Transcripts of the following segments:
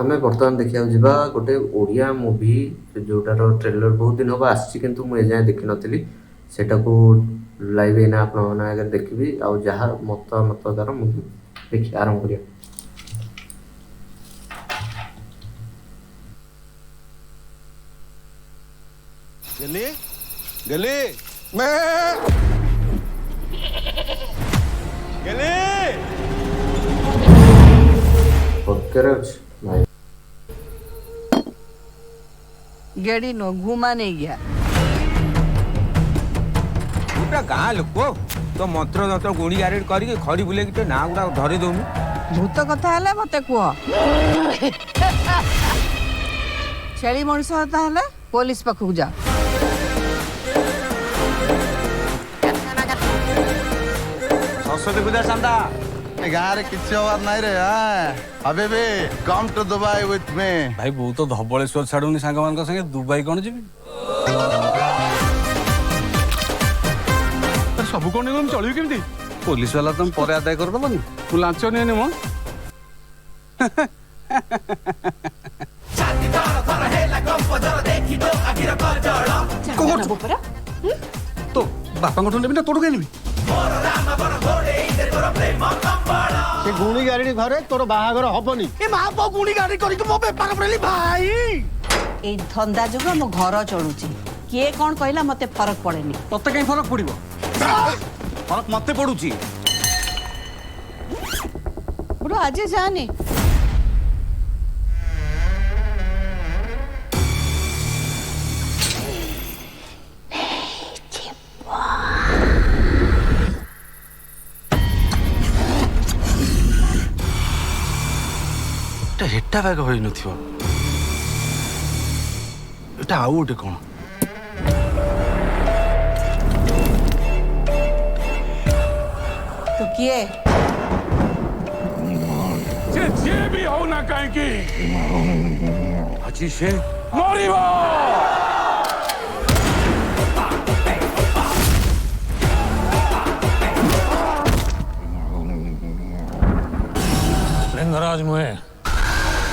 आमे बर्तमान देखा जा गोटे ओडिया मूवी जोटार ट्रेलर बहुत दिन हम आसी किंतु मुझे जाए देखी नी सेटा को लाइव एना आपण आगे देखी आउ जहाँ मत मत तार मुझे देखी आरंभ करिया। गली गली मैं गली पक्के भाई गेड़ी नो घुमा नहीं गया पूरा गाँ लोक तो मंत्र तंत्र गुणी गारेड करके खड़ी बुले तो ना गुड़ा धरी दौनु भूत कथा है मते कुह छेली मनीष ताहले पुलिस पाखु जा सरस्वती पूजा चंदा गाँव रे किसी हबार नहीं रे हबीबी come to Dubai with me भाई बहुत तो धबलेश्वर छाड़ूनी सांग मान संगे दुबई कौन जी सब कौन चलू केमती पुलिस वाला तुम पर आदाय कर दबनी तू लांच नहीं मो तो बापा को नेबी ना तोड़ के नेबी से गुणी गाड़ी घरे तोर बाहागर हबनी ए मां पो गुणी गाड़ी करी मो बेपार पड़ली भाई ए धंदा जुग मो घर चलुची किए कौन कहला मते फरक पड़ेनी तते कहीं फरक पड़िबो फरक मते पड़ुची ब्रो आज जानी हेटा बैग हो नथिबो एटा आउ गोटे कोन तो किए जे भी हो ना कहीं की अच्छी से मरिबो लिंगराज मुए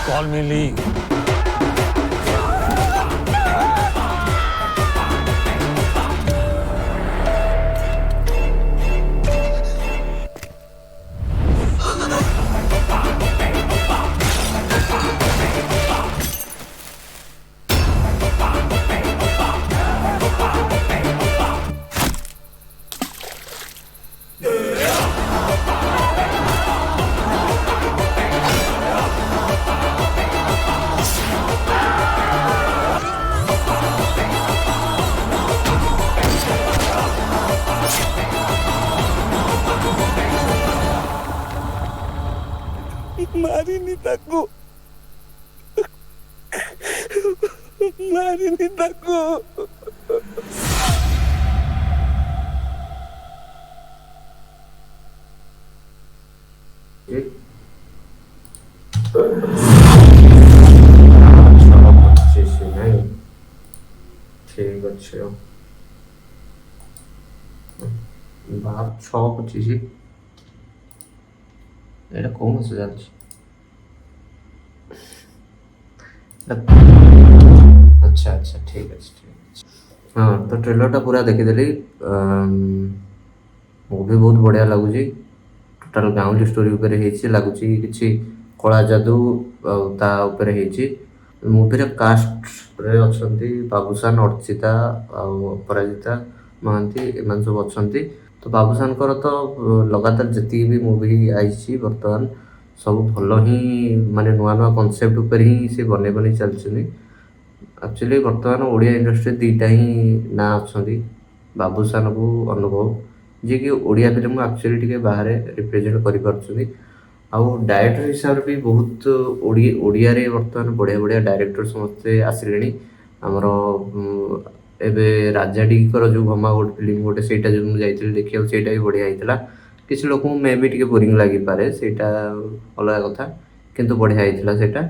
कॉल मी ली मारिनी ताको मारिनी ताको ठीक अच्छे बाप 6:25 एटा कौन से जाती अच्छा अच्छा ठीक है हाँ तो ट्रेलर पूरा देखीदेली मूवी बहुत बढ़िया लगुच टोटाल गाँवली स्टोरी लगुच कि कला जादू होती मूवी कास्ट रे अच्छा बाबूसान अर्चिता अपराजिता महांती एम सब अच्छा तो बाबूसान तो लगातार जी भी मूवी आई बर्तमान सब भल ही माने नुआ नुआ कनसेप्ट उपर ही से बने बने चलते एक्चुअली बर्तमान ओडिया इंडस्ट्री दीटा ही ना अच्छा बाबूसान को अनुभव जी कि ओडिया फिल्म एक्चुअली टी बाहर रिप्रेजेंट कर डायरेक्टर हिसाब से भी बहुत ओडिया रे बर्तमान बढ़िया बढ़िया डायरेक्टर समस्ते आसिले आमर एबे राजा डीकर जो भमा गोटे फिल्म गोटे से मुझे देखा सेटा भी बढ़िया होता किसी लोक मे भी टे बोरिंग लगी पारे सेटा अलग कथा किंतु बढ़िया होता सेटा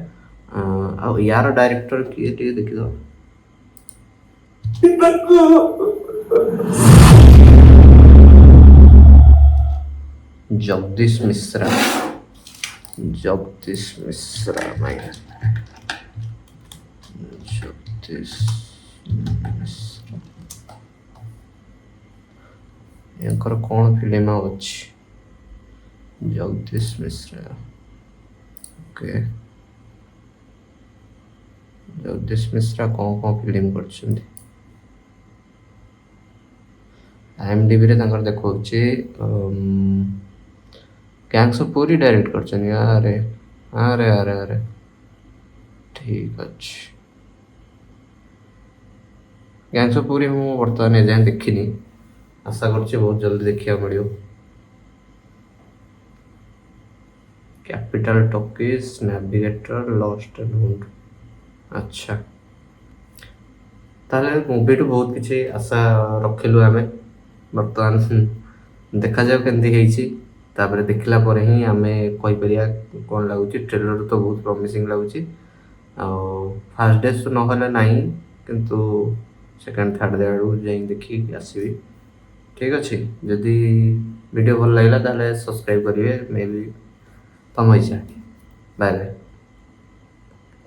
आ यार डायरेक्टर किए टे देखिदो जगदीश मिश्रा माय ଜଗଦୀଶ ମିଶ୍ର ୟାଙ୍କର କ'ଣ ଫିଲ୍ମ ଆଉ ଅଛି ଜଗଦୀଶ ମିଶ୍ର ଓକେ ଜଗଦୀଶ ମିଶ୍ରା କ'ଣ ଫିଲ୍ମ କରିଛନ୍ତି IMDbରେ ତାଙ୍କର ଦେଖାଉଛି ଗ୍ୟାଙ୍ଗସ୍ ଅଫ୍ ପୁରୀ ଡାଇରେକ୍ଟ କରିଛନ୍ତି ଆରେ ଆରେ ଆରେ ଆରେ ଠିକ୍ ଅଛି ଗ୍ୟାଙ୍ଗସ୍ ଅଫ୍ ପୁରୀ ମୁଁ ବର୍ତ୍ତମାନ ଏଯାଏଁ ଦେଖିନି ଆଶା କରୁଛି ବହୁତ ଜଲ୍ଦି ଦେଖିବାକୁ ମିଳିବ capital talkies navigator lost and ଫାଉଣ୍ଡ ଆଚ୍ଛା ତାହେଲେ ମୁଭିଠୁ ବହୁତ କିଛି ଆଶା ରଖିଲୁ ଆମେ ବର୍ତ୍ତମାନ ଦେଖାଯାଉ କେମିତି ହେଇଛି ତାପରେ ଦେଖିଲା ପରେ ହିଁ ଆମେ କହିପାରିବା କ'ଣ ଲାଗୁଛି ଟ୍ରେଲର ତ ବହୁତ ପ୍ରମିସିଂ ଲାଗୁଛି ଆଉ ଫାର୍ଷ୍ଟ ଡେ ନହେଲେ ନାହିଁ କିନ୍ତୁ ସେକେଣ୍ଡ ଥାର୍ଡ଼ ଡେ ଆଡ଼କୁ ଯାଇକି ଦେଖିକି ଆସିବି ଠିକ୍ ଅଛି ଯଦି ଭିଡ଼ିଓ ଭଲ ଲାଗିଲା ତାହେଲେ ସବସ୍କ୍ରାଇବ୍ କରିବେ ମେ ବି ତମ ଇଚ୍ଛା ବାଏ ବାଏ